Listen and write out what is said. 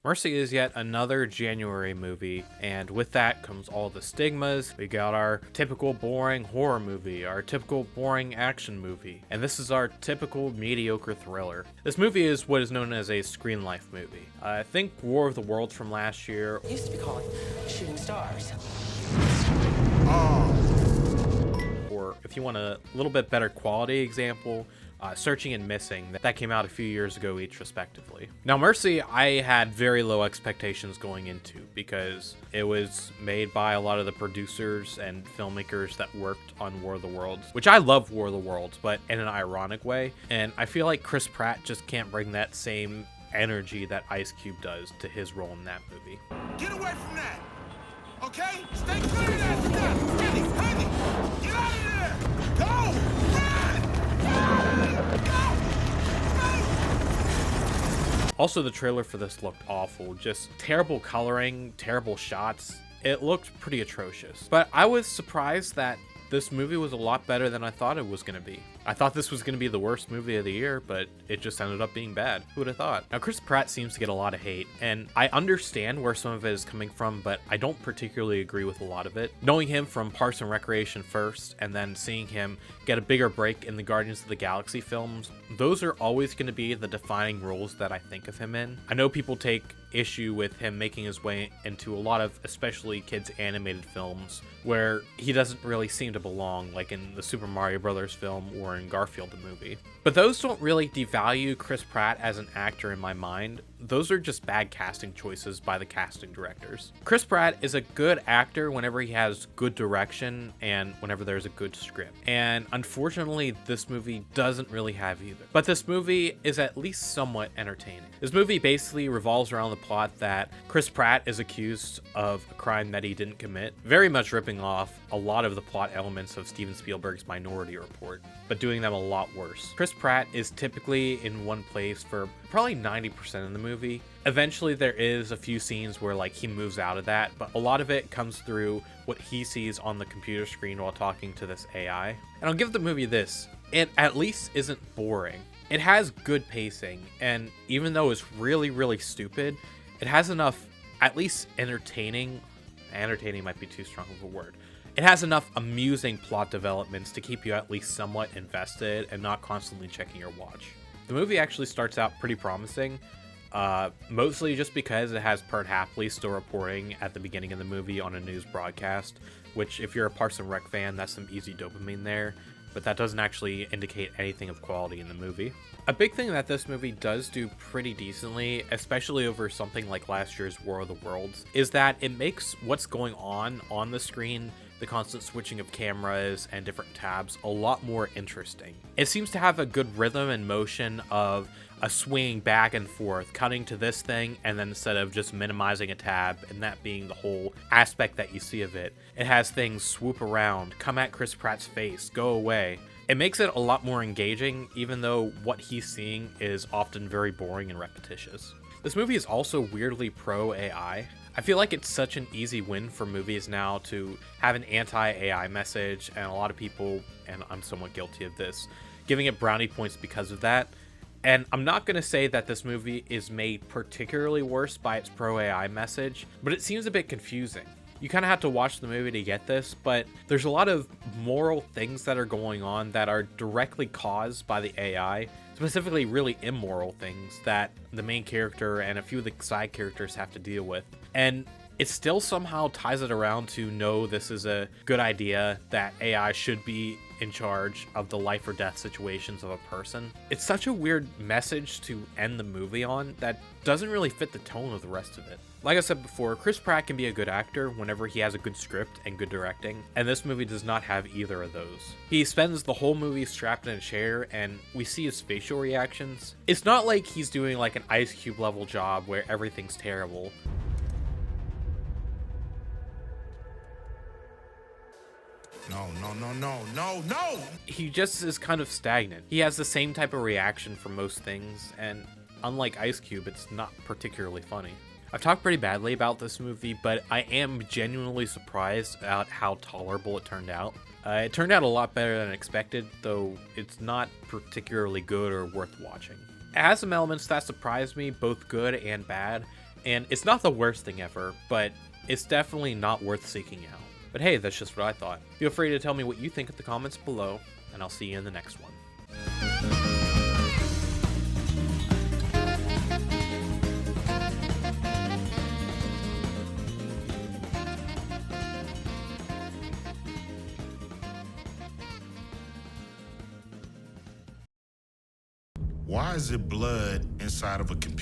Mercy is yet another January movie, and with that comes all the stigmas. We got our typical boring horror movie, our typical boring action movie, and this is our typical mediocre thriller. This movie is what is known as a Screen Life movie. I think War of the Worlds from last year, Used to be called Shooting Stars. or if you want a little bit better quality example, Searching and Missing, that came out a few years ago each respectively. Now Mercy, I had very low expectations going into because it was made by a lot of the producers and filmmakers that worked on War of the Worlds, which I love War of the Worlds, but in an ironic way. And I feel like Chris Pratt just can't bring that same energy that Ice Cube does to his role in that movie. Get away from that! Okay? Stay clear of that stuff! Henny! Get out of there! Go! Run! Also, the trailer for this looked awful. Just terrible coloring, terrible shots. It looked pretty atrocious. But I was surprised that this movie was a lot better than I thought it was going to be. I thought this was going to be the worst movie of the year, but it just ended up being bad. Who would have thought? Now, Chris Pratt seems to get a lot of hate, and I understand where some of it is coming from, but I don't particularly agree with a lot of it. Knowing him from Parks and Recreation first, and then seeing him get a bigger break in the Guardians of the Galaxy films, those are always going to be the defining roles that I think of him in. I know people take issue with him making his way into a lot of especially kids animated films where he doesn't really seem to belong, like in the Super Mario Brothers film or in Garfield the movie. But those don't really devalue Chris Pratt as an actor in my mind. Those are just bad casting choices by the casting directors. Chris Pratt is a good actor whenever he has good direction and whenever there's a good script. And unfortunately, this movie doesn't really have either. But this movie is at least somewhat entertaining. This movie basically revolves around the plot that Chris Pratt is accused of a crime that he didn't commit, very much ripping off a lot of the plot elements of Steven Spielberg's Minority Report, but doing them a lot worse. Chris Pratt is typically in one place for probably 90% of the movie. Eventually there is a few scenes where like he moves out of that, but a lot of it comes through what he sees on the computer screen while talking to this AI. And I'll give the movie this, it at least isn't boring. It has good pacing, and even though it's really stupid, it has enough, at least entertaining might be too strong of a word. It has enough amusing plot developments to keep you at least somewhat invested and not constantly checking your watch. The movie actually starts out pretty promising, mostly just because it has Pert Hapley still reporting at the beginning of the movie on a news broadcast, which if you're a Parks and Rec fan, that's some easy dopamine there, but that doesn't actually indicate anything of quality in the movie. A big thing that this movie does do pretty decently, especially over something like last year's War of the Worlds, is that it makes what's going on the screen, the constant switching of cameras and different tabs, a lot more interesting. It seems to have a good rhythm and motion of a swinging back and forth, cutting to this thing, and then instead of just minimizing a tab and that being the whole aspect that you see of it, it has things swoop around, come at Chris Pratt's face, go away. It makes it a lot more engaging, even though what he's seeing is often very boring and repetitious. This movie is also weirdly pro AI. I feel like it's such an easy win for movies now to have an anti-AI message, and a lot of people, and I'm somewhat guilty of this, giving it brownie points because of that. And I'm not going to say that this movie is made particularly worse by its pro-AI message, but it seems a bit confusing. You kind of have to watch the movie to get this, but there's a lot of moral things that are going on that are directly caused by the AI, specifically really immoral things that the main character and a few of the side characters have to deal with. And it still somehow ties it around to no, this is a good idea, that AI should be in charge of the life or death situations of a person. It's such a weird message to end the movie on that doesn't really fit the tone of the rest of it. Like I said before, Chris Pratt can be a good actor whenever he has a good script and good directing, and this movie does not have either of those. He spends the whole movie strapped in a chair, and we see his facial reactions. It's not like he's doing like an Ice Cube level job where everything's terrible. No! He just is kind of stagnant. He has the same type of reaction for most things, and unlike Ice Cube, it's not particularly funny. I've talked pretty badly about this movie, but I am genuinely surprised at how tolerable it turned out. It turned out a lot better than expected, though it's not particularly good or worth watching. It has some elements that surprised me, both good and bad, And it's not the worst thing ever, but it's definitely not worth seeking out. But hey, that's just what I thought. Feel free to tell me what you think in the comments below, and I'll see you in the next one. Why is it blood inside of a computer?